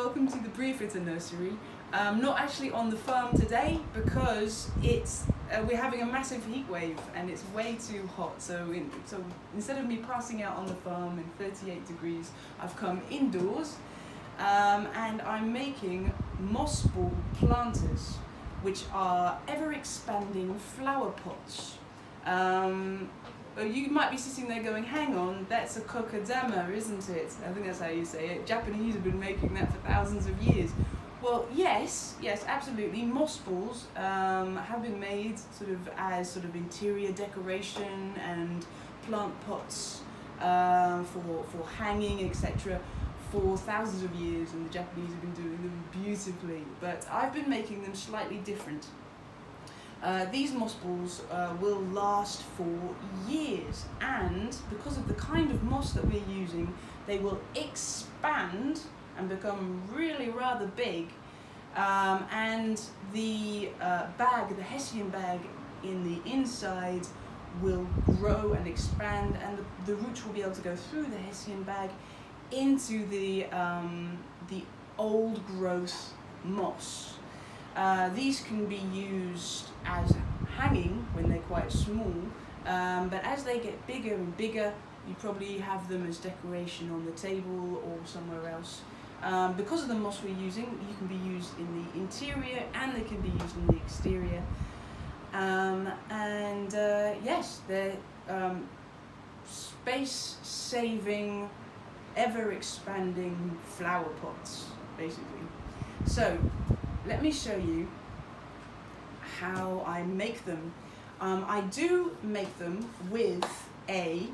welcome to the Bryophyta Nursery. Not actually on the farm today because we're having a massive heat wave and it's way too hot. So instead of me passing out on the farm in 38 degrees, I've come indoors and I'm making moss ball planters, which are ever-expanding flower pots. You might be sitting there going, hang on, that's a kokedama, isn't it? I think that's how you say it. Japanese have been making that for thousands of years. Well, yes, absolutely. Moss balls have been made as interior decoration and plant pots for hanging, etc. for thousands of years, and the Japanese have been doing them beautifully. But I've been making them slightly different. These moss balls will last for years, and because of the kind of moss that we're using, they will expand and become really rather big, and the bag, the Hessian bag in the inside, will grow and expand, and the roots will be able to go through the Hessian bag into the old growth moss. These can be used as hanging when they're quite small, but as they get bigger and bigger, you probably have them as decoration on the table or somewhere else. Because of the moss we're using, you can be used in the interior and they can be used in the exterior. Yes, they're space-saving, ever-expanding flower pots, basically. So, let me show you how I make them. I do make them with a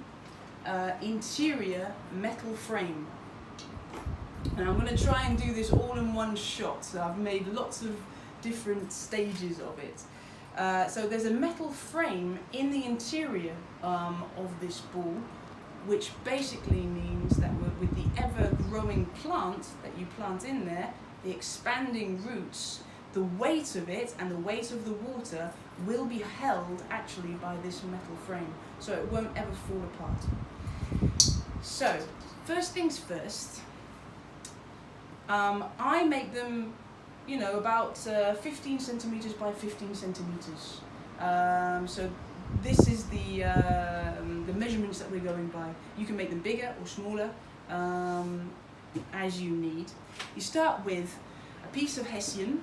interior metal frame. And I'm going to try and do this all in one shot. So I've made lots of different stages of it. So there's a metal frame in the interior of this ball, which basically means that with the ever-growing plant that you plant in there, the expanding roots, the weight of it and the weight of the water will be held actually by this metal frame, so it won't ever fall apart. So, first things first, I make them, about 15 centimeters by 15 centimeters. So this is the measurements that we're going by. You can make them bigger or smaller, as you need. You start with a piece of Hessian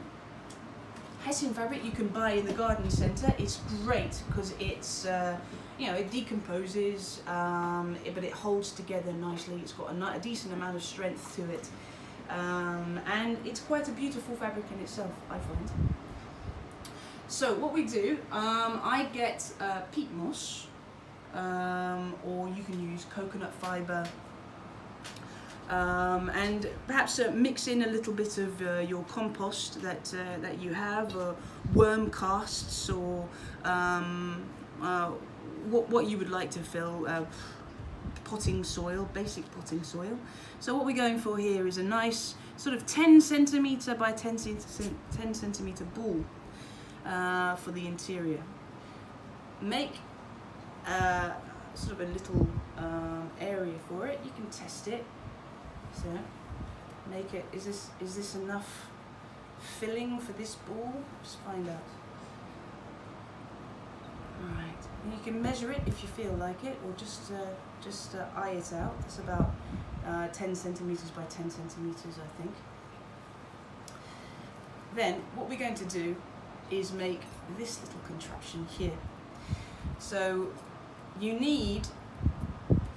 fabric you can buy in the garden centre. It's great because it's it decomposes, but it holds together nicely. It's got a decent amount of strength to it, and it's quite a beautiful fabric in itself, I find. So what we do, I get peat moss, or you can use coconut fibre. And perhaps mix in a little bit of your compost that you have, or worm casts, or what you would like to fill, potting soil, basic potting soil. So what we're going for here is a nice sort of 10 centimetre by 10 centimetre ball for the interior. Make sort of a little area for it. You can test it. So make it, is this enough filling for this ball? Let's find out. Alright, and you can measure it if you feel like it, or just eye it out. That's about 10 centimetres by 10 centimetres, I think. Then what we're going to do is make this little contraption here. So you need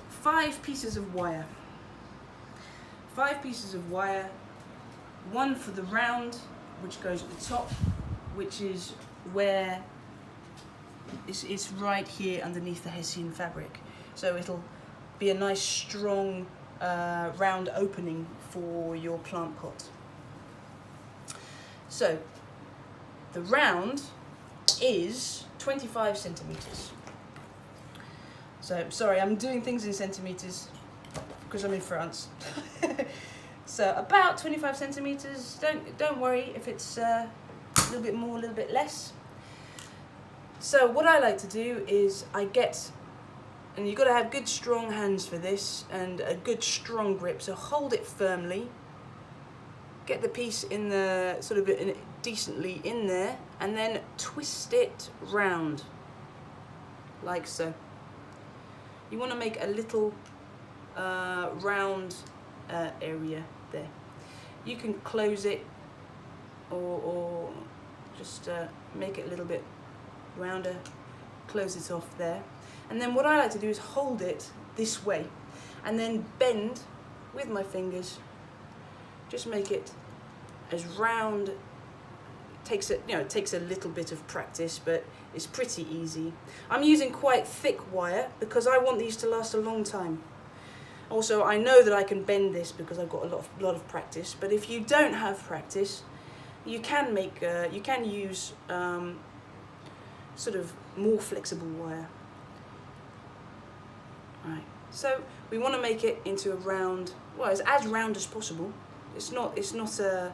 5 pieces of wire. 5 pieces of wire, one for the round, which goes at the top, which is where it's right here underneath the Hessian fabric. So it'll be a nice strong round opening for your plant pot. So the round is 25 centimeters. So sorry, I'm doing things in centimeters because I'm in France. So about 25 centimeters. Don't worry if it's a little bit more, a little bit less. So what I like to do is and you've got to have good strong hands for this and a good strong grip. So hold it firmly get the piece in the sort of decently in there, and then twist it round like so. You want to make a little round area there. You can close it or just make it a little bit rounder, close it off there. And then what I like to do is hold it this way and then bend with my fingers, just make it as round. It takes a little bit of practice, but it's pretty easy. I'm using quite thick wire because I want these to last a long time. Also, I know that I can bend this because I've got a lot of practice. But if you don't have practice, you can use sort of more flexible wire. Right. So we want to make it into a round. Well, it's as round as possible. It's not the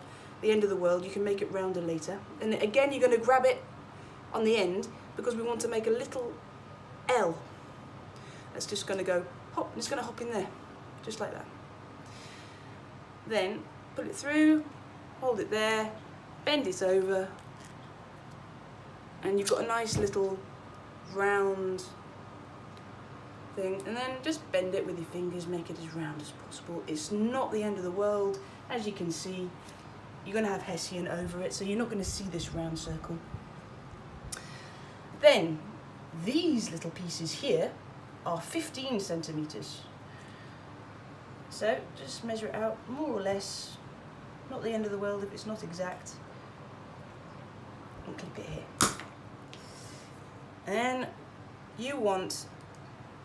end of the world. You can make it rounder later. And again, you're going to grab it on the end because we want to make a little L. That's just going to go hop, and it's going to hop in there, just like that. Then pull it through, hold it there, bend it over, and you've got a nice little round thing. And then just bend it with your fingers, make it as round as possible. It's not the end of the world. As you can see, you're going to have Hessian over it, so you're not going to see this round circle. Then these little pieces here are 15 centimeters. So just measure it out more or less. Not the end of the world if it's not exact. And clip it here. And you want,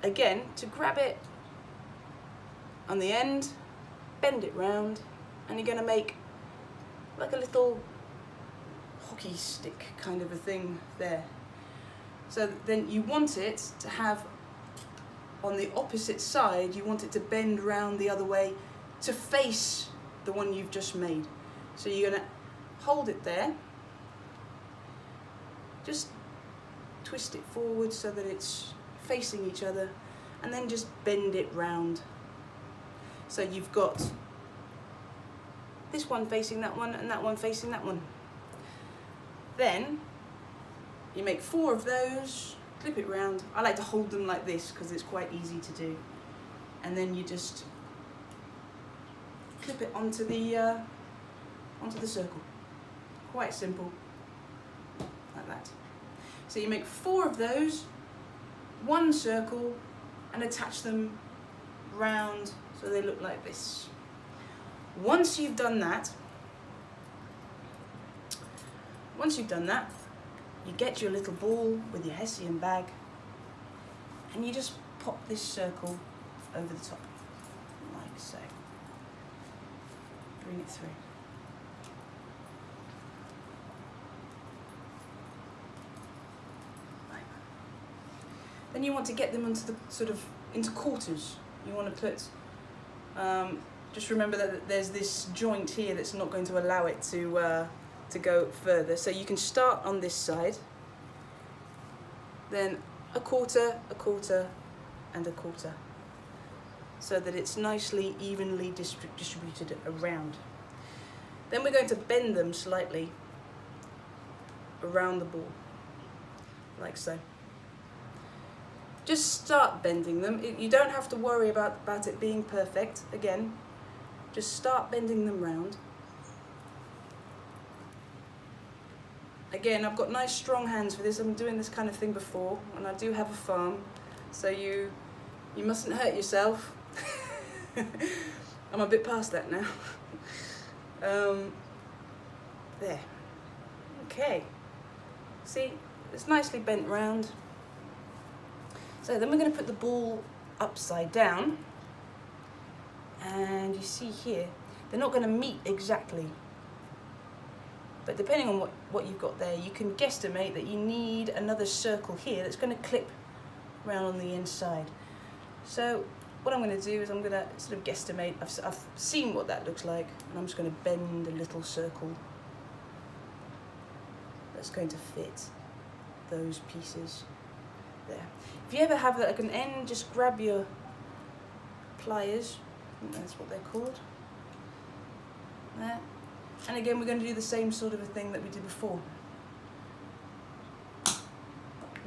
again, to grab it on the end, bend it round, and you're going to make like a little hockey stick kind of a thing there. So then you want it to have, on the opposite side, you want it to bend round the other way to face the one you've just made. So you're going to hold it there, just twist it forward so that it's facing each other, and then just bend it round. So you've got this one facing that one and that one facing that one. Then you make 4 of those, clip it round. I like to hold them like this because it's quite easy to do. And then you just clip it onto the circle. Quite simple, like that. So you make 4 of those, 1 circle, and attach them round so they look like this. Once you've done that, you get your little ball with your Hessian bag, and you just pop this circle over the top, like so. Bring it through. Like that. Then you want to get them into quarters. You want to put, just remember that there's this joint here that's not going to allow it to go further. So you can start on this side, then a quarter, and a quarter, so that it's nicely evenly distributed around. Then we're going to bend them slightly around the ball, like so. Just start bending them. You don't have to worry about it being perfect. Again, just start bending them round. Again, I've got nice strong hands for this. I'm doing this kind of thing before, and I do have a farm, so you mustn't hurt yourself. I'm a bit past that now. There. Okay. See, it's nicely bent round. So then we're going to put the ball upside down, and you see here, they're not going to meet exactly. But depending on what you've got there, you can guesstimate that you need another circle here that's going to clip around on the inside. So what I'm going to do is I'm going to sort of guesstimate. I've seen what that looks like, and I'm just going to bend a little circle that's going to fit those pieces there. If you ever have like an end, just grab your pliers. I think that's what they're called. There. And again, we're going to do the same sort of a thing that we did before.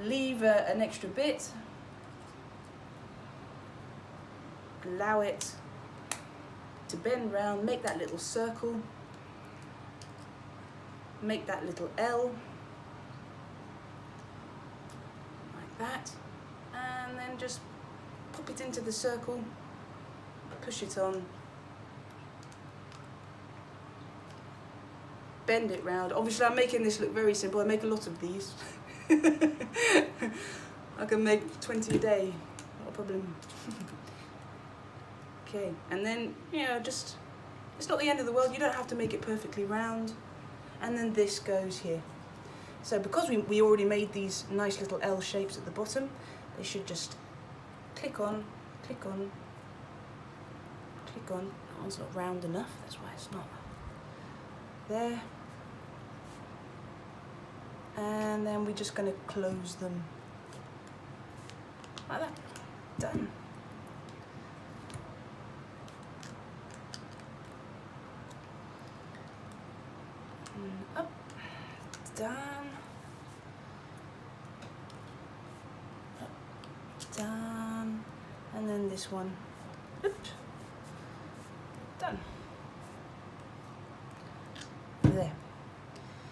Leave an extra bit. Allow it to bend round, make that little circle, make that little L, like that, and then just pop it into the circle, push it on, bend it round. Obviously I'm making this look very simple, I make a lot of these. I can make 20 a day, not a problem. Okay, and then, you know, just, it's not the end of the world, you don't have to make it perfectly round. And then this goes here. So because we already made these nice little L shapes at the bottom, they should just click on, click on, click on. That one's not round enough, that's why it's not there. And then we're just going to close them like that. Done. And up, down, up, down, and then this one, oops, done. There.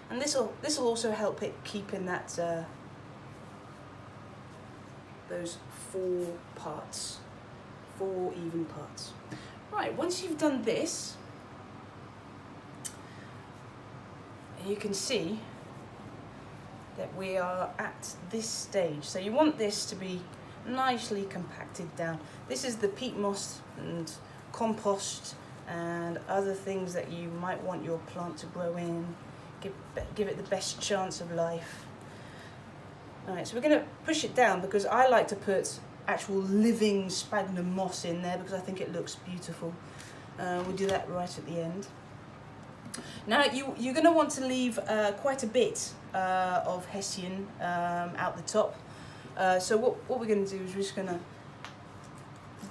And this will also help it keep in that those 4 parts, 4 even parts. Right, once you've done this, you can see that we are at this stage. So you want this to be nicely compacted down. This is the peat moss and compost and other things that you might want your plant to grow in. Give it the best chance of life. Alright, so we're going to push it down because I like to put actual living sphagnum moss in there because I think it looks beautiful. We'll do that right at the end. Now you're going to want to leave quite a bit of hessian out the top. So what we're going to do is we're just going to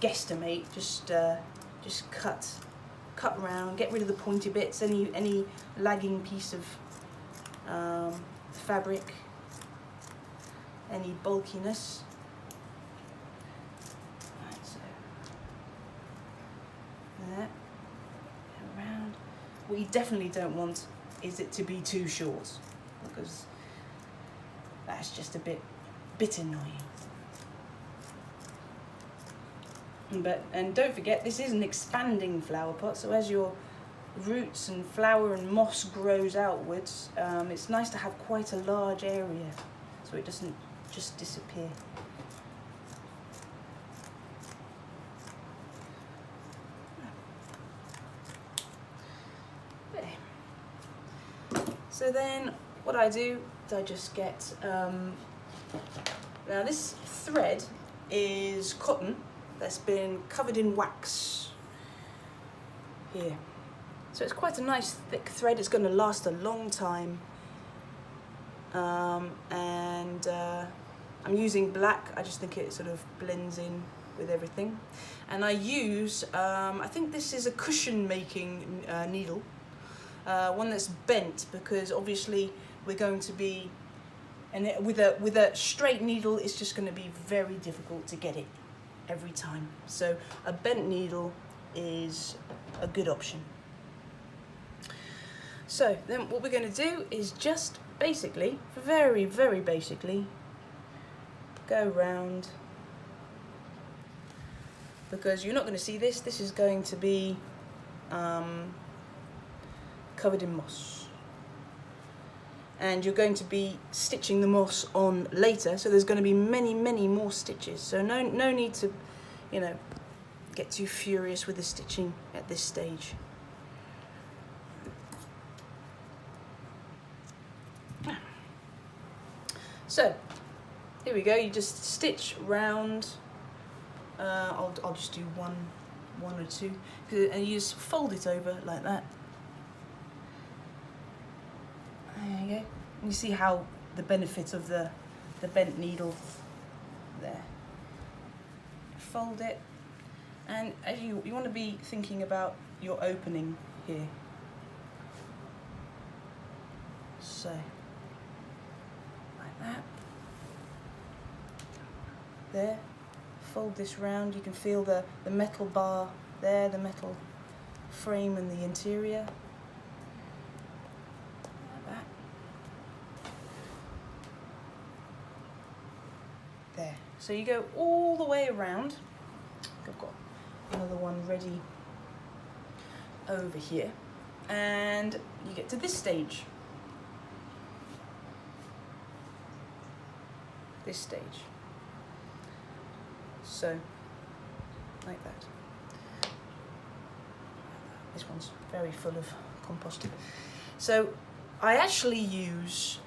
guesstimate, just cut round, get rid of the pointy bits, any lagging piece of fabric, any bulkiness. Right, so there, around. What you definitely don't want is it to be too short, because that's just a bit annoying. And don't forget, this is an expanding flower pot, so as your roots and flower and moss grows outwards, it's nice to have quite a large area so it doesn't just disappear. So then what I do is I just get, now this thread is cotton that's been covered in wax here. So it's quite a nice thick thread, it's going to last a long time. And I'm using black, I just think it sort of blends in with everything. And I use, I think this is a cushion making needle, one that's bent, because obviously we're going to be, and with a straight needle it's just going to be very difficult to get it every time. So a bent needle is a good option. So then what we're going to do is just basically, very basically, go round, because you're not going to see this, this is going to be covered in moss. And you're going to be stitching the moss on later, so there's going to be many more stitches. So no need to, you know, get too furious with the stitching at this stage. So here we go. You just stitch round. I'll just do one or two, and you just fold it over like that. There you go. And you see how the benefit of the bent needle there. Fold it, and as you want to be thinking about your opening here. So, like that. There. Fold this round. You can feel the metal bar there, the metal frame and the interior. Like that. There. So you go all the way around. I've got another one ready over here. And you get to this stage. This stage. So, like that. This one's very full of compost. So, I actually use,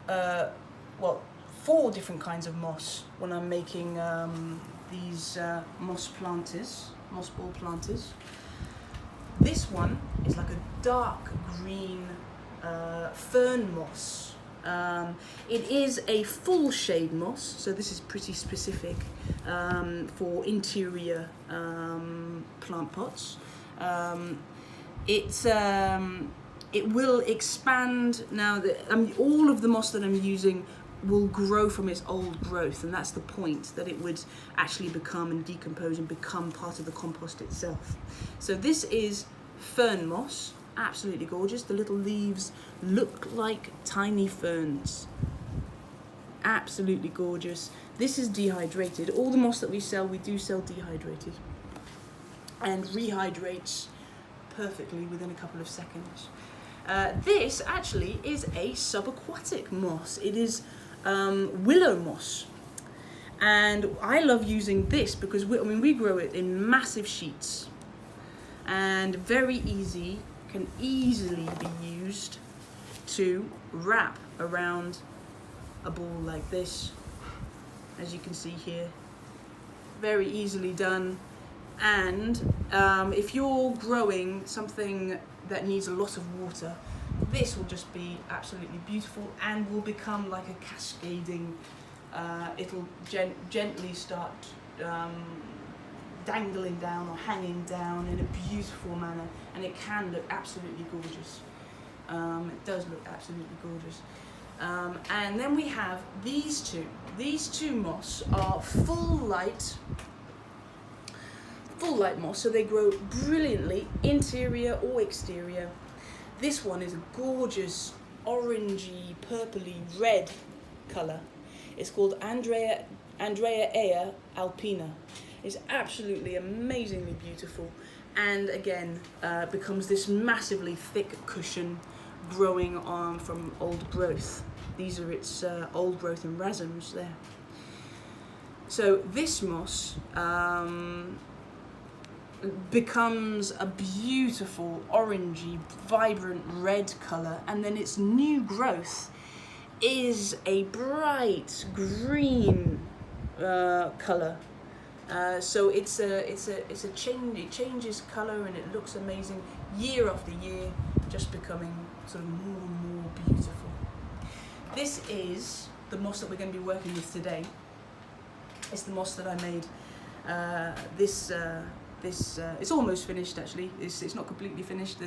well, 4 different kinds of moss when I'm making these moss ball planters. This one is like a dark green fern moss. It is a full shade moss, so this is pretty specific for interior plant pots. It will expand now. All of the moss that I'm using will grow from its old growth, and that's the point, that it would actually become and decompose and become part of the compost itself. So this is fern moss. Absolutely gorgeous. The little leaves look like tiny ferns. Absolutely gorgeous. This is dehydrated. All the moss that we sell, we do sell dehydrated, and rehydrates perfectly within a couple of seconds. This actually is a subaquatic moss. It is willow moss, and I love using this because we grow it in massive sheets, and very easy. Can easily be used to wrap around a ball like this, as you can see here. Very easily done. And if you're growing something that needs a lot of water, this will just be absolutely beautiful and will become like a cascading, it'll gently start dangling down or hanging down in a beautiful manner, and it can look absolutely gorgeous. It does look absolutely gorgeous. And then we have these two. These two moss are full light moss, so they grow brilliantly, interior or exterior. This one is a gorgeous orangey, purpley red colour. It's called Andrea alpina. It's absolutely amazingly beautiful, and again becomes this massively thick cushion growing on from old growth. These are its old growth and rhizomes there. So this moss becomes a beautiful orangey, vibrant red colour, and then its new growth is a bright green colour. So it changes colour and it looks amazing year after year, just becoming sort of more and more beautiful. This is the moss that we're going to be working with today. It's the moss that I made. It's almost finished actually. It's not completely finished.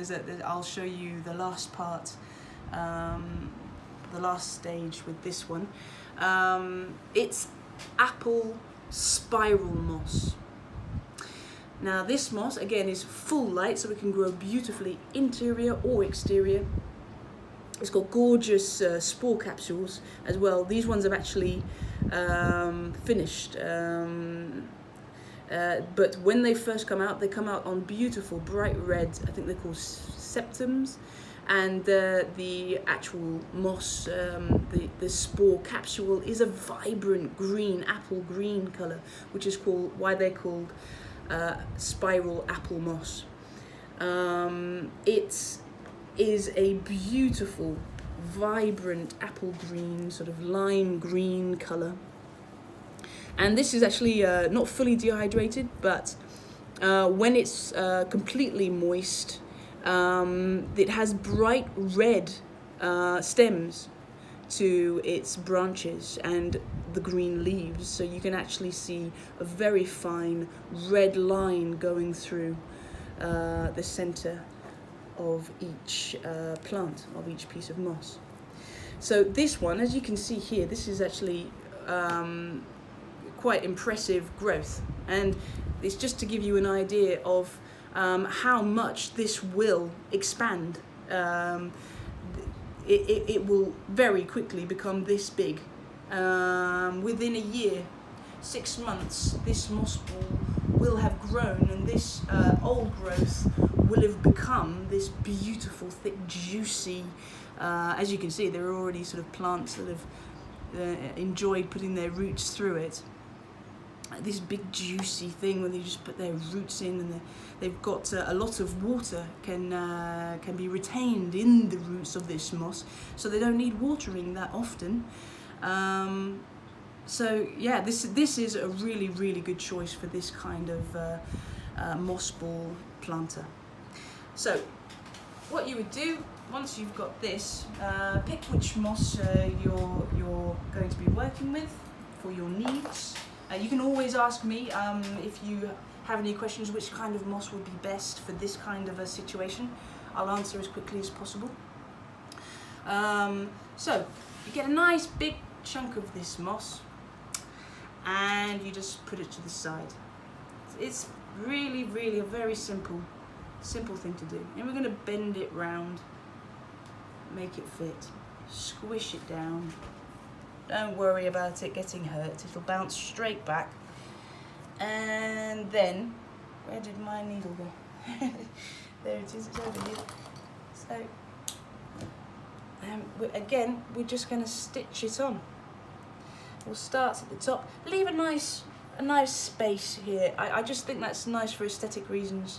I'll show you the last part, the last stage with this one. It's apple spiral moss. Now this moss again is full light, so it can grow beautifully interior or exterior. It's got gorgeous spore capsules as well. These ones have actually finished, but when they first come out, they come out on beautiful bright red, I think they're called septums, and the actual moss, the spore capsule is a vibrant green, apple green colour, which is why they're called spiral apple moss. It is a beautiful, vibrant apple green, sort of lime green colour. And this is actually not fully dehydrated, but when it's completely moist, it has bright red stems to its branches and the green leaves, so you can actually see a very fine red line going through the centre of each plant, of each piece of moss. So this one, as you can see here, this is actually quite impressive growth, and it's just to give you an idea of how much this will expand. It will very quickly become this big. Within a year, 6 months, this moss ball will have grown, and this old growth will have become this beautiful, thick, juicy, as you can see, there are already sort of plants that have enjoyed putting their roots through it. This big juicy thing where they just put their roots in, and they've got a lot of water can be retained in the roots of this moss, so they don't need watering that often. So yeah, this is a really good choice for this kind of moss ball planter. So what you would do once you've got this, pick which moss you're going to be working with for your needs. You can always ask me if you have any questions, which kind of moss would be best for this kind of a situation. I'll answer as quickly as possible. So you get a nice big chunk of this moss, and you just put it to the side. It's really a very simple thing to do. And we're going to bend it round, make it fit, squish it down. Don't worry about it getting hurt, it'll bounce straight back. And then, where did my needle go? There it is, it's over here. So, again, we're just going to stitch it on. We'll start at the top. Leave a nice space here. I just think that's nice for aesthetic reasons.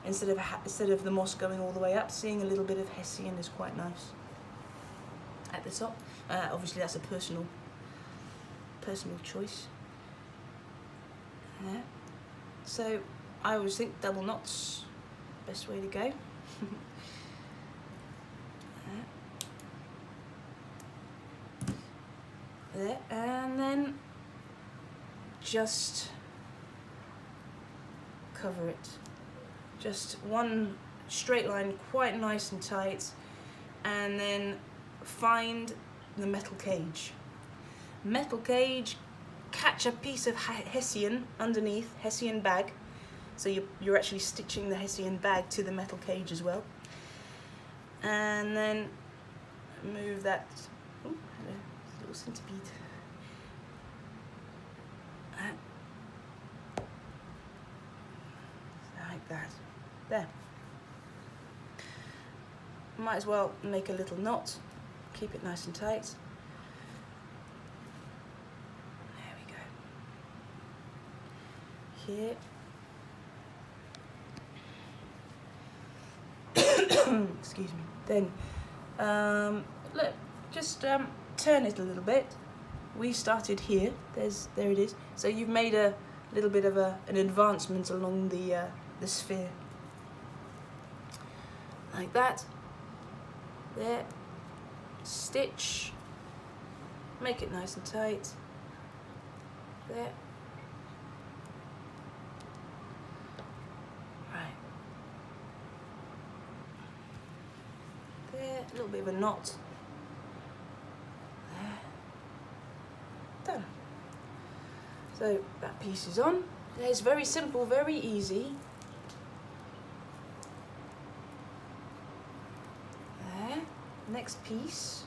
Instead of the moss going all the way up, seeing a little bit of hessian is quite nice at the top. Obviously that's a personal choice. Yeah. So I always think double knots, best way to go. There, and then just cover it. Just one straight line, quite nice and tight, and then find the metal cage. Metal cage, catch a piece of hessian underneath, hessian bag, so you're actually stitching the hessian bag to the metal cage as well. And then move that, oh, hello, little centipede. Like that, there. Might as well make a little knot, keep it nice and tight. Here. Excuse me. Then look, just turn it a little bit. We started here. There it is. So you've made a little bit of an advancement along the sphere, like that. There. Stitch. Make it nice and tight. There. A little bit of a knot there. Done. So that piece is on. It's very simple, very easy. There. Next piece.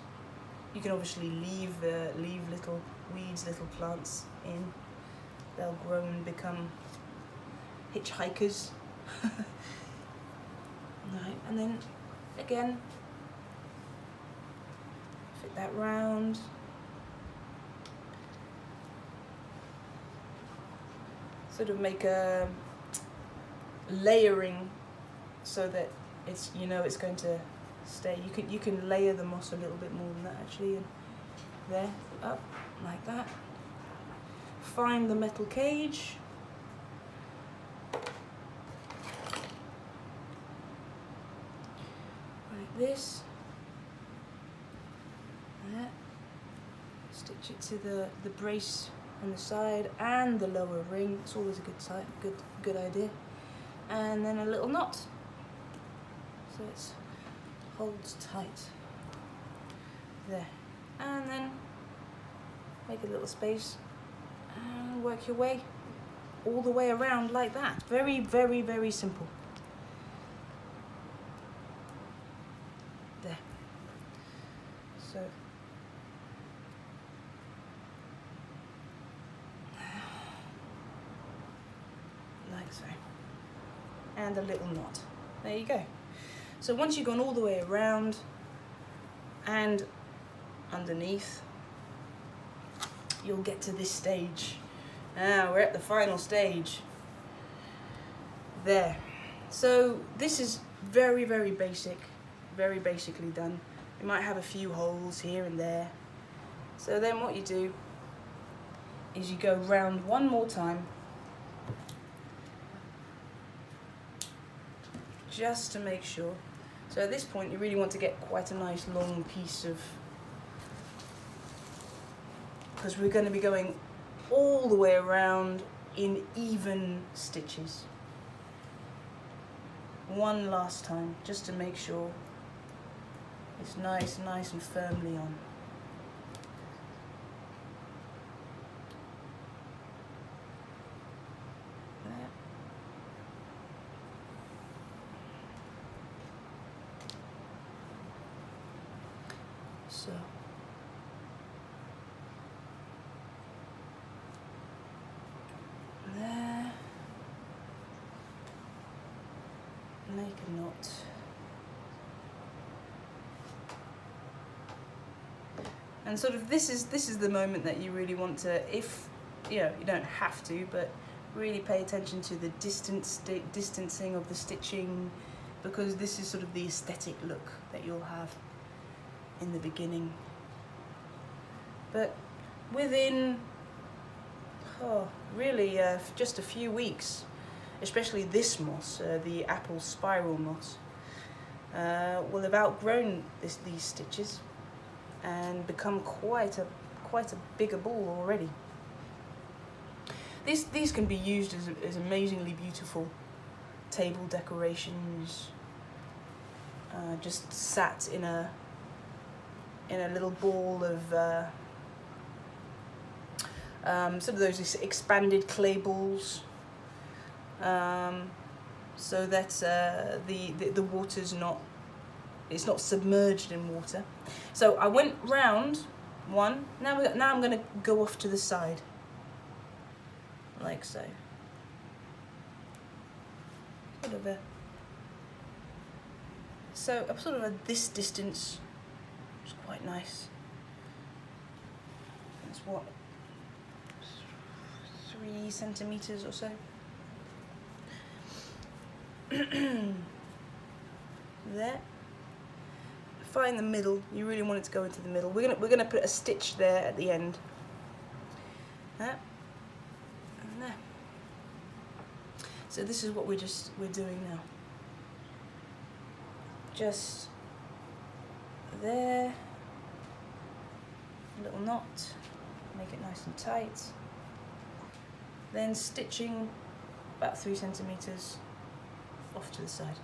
You can obviously leave little weeds, little plants in. They'll grow and become hitchhikers. Right, and then again, fit that round. Sort of make a layering so that it's, you know, it's going to stay. You can layer the moss a little bit more than that actually, and there, up like that. Find the metal cage. Like this. There. Stitch it to the brace on the side and the lower ring. It's always a good idea. And then a little knot. so it holds tight. There. And then make a little space and work your way all the way around like that. Very, very, very simple. There. So like so. And a little knot. There you go. So once you've gone all the way around and underneath, you'll get to this stage. We're at the final stage. There. So this is very, very basic, very basically done. You might have a few holes here and there. So then what you do is you go round one more time, just to make sure. So at this point you really want to get quite a nice long piece of, because we're going to be going all the way around in even stitches. One last time, just to make sure it's nice and firmly on. There. So there, make a knot. And sort of this is the moment that you really want to, if you know, you don't have to, but really pay attention to the distancing of the stitching, because this is sort of the aesthetic look that you'll have in the beginning. But within really just a few weeks, especially this moss, the apple spiral moss, will have outgrown these stitches and become quite a bigger ball already. These can be used as amazingly beautiful table decorations, just sat in a little ball of sort of those expanded clay balls, so that the water's not submerged in water. So I went round one. Now I'm going to go off to the side, like so. Sort of at this distance. It's quite nice. It's what, 3 centimeters or so. There. Find the middle. You really want it to go into the middle. We're gonna put a stitch there at the end. That and there. So this is what we're doing now. Just there. A little knot. Make it nice and tight. Then stitching about 3 centimeters off to the side.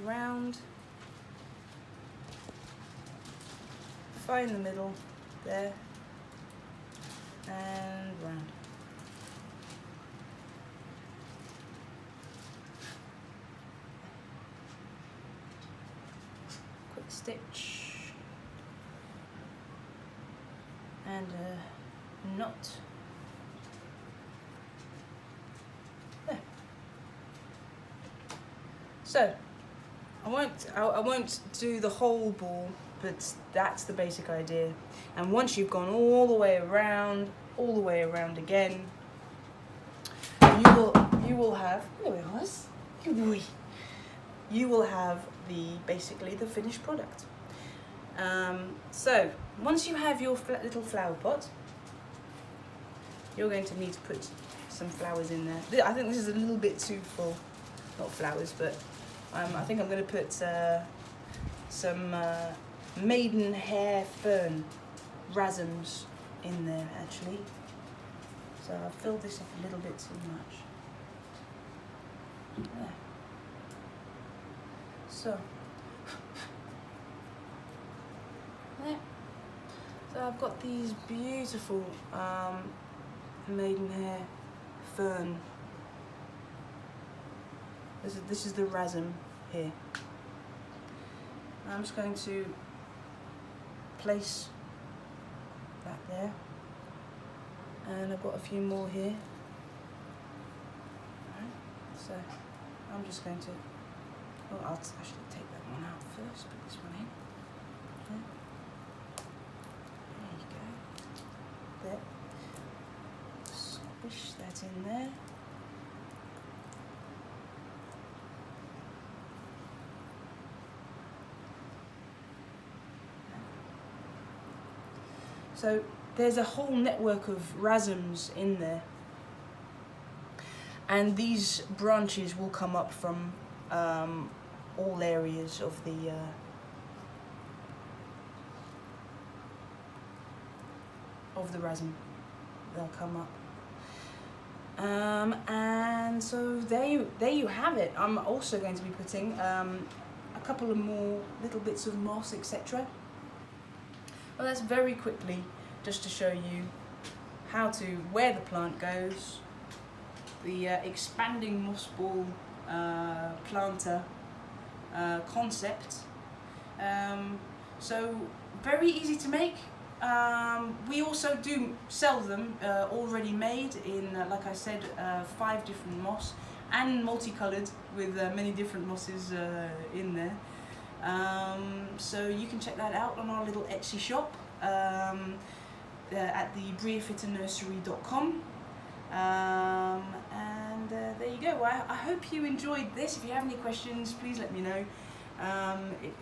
Round, find the middle there, and round. Quick stitch and a knot. There. So I won't do the whole ball, but that's the basic idea. And once you've gone all the way around again, you will have, there it was, you will have basically the finished product. So once you have your little flower pot, you're going to need to put some flowers in there. I think this is a little bit too full, not flowers, but I think I'm going to put some maidenhair fern rhizomes in there actually. So I've filled this up a little bit too much. There. So, there. So I've got these beautiful maidenhair fern. This is the rhizome here. I'm just going to place that there, and I've got a few more here. Right. So I'm just going to, oh, I'll actually take that one out first, put this one in. There you go. There. Squish that in there. So there's a whole network of rhizomes in there, and these branches will come up from all areas of the rhizome. They'll come up, and so there you have it. I'm also going to be putting a couple of more little bits of moss, etc. Well, that's very quickly just to show you where the plant goes, the expanding moss ball planter concept. So very easy to make. We also do sell them already made in, like I said, 5 different moss, and multicolored with many different mosses in there. So you can check that out on our little Etsy shop at the Bryophytanursery.com. And there you go. Well, I hope you enjoyed this. If you have any questions, please let me know.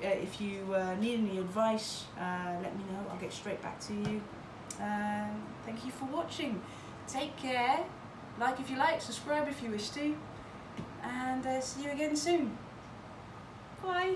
If you need any advice, let me know. I'll get straight back to you. Thank you for watching. Take care. Like if you like, subscribe if you wish to, and see you again soon. Bye.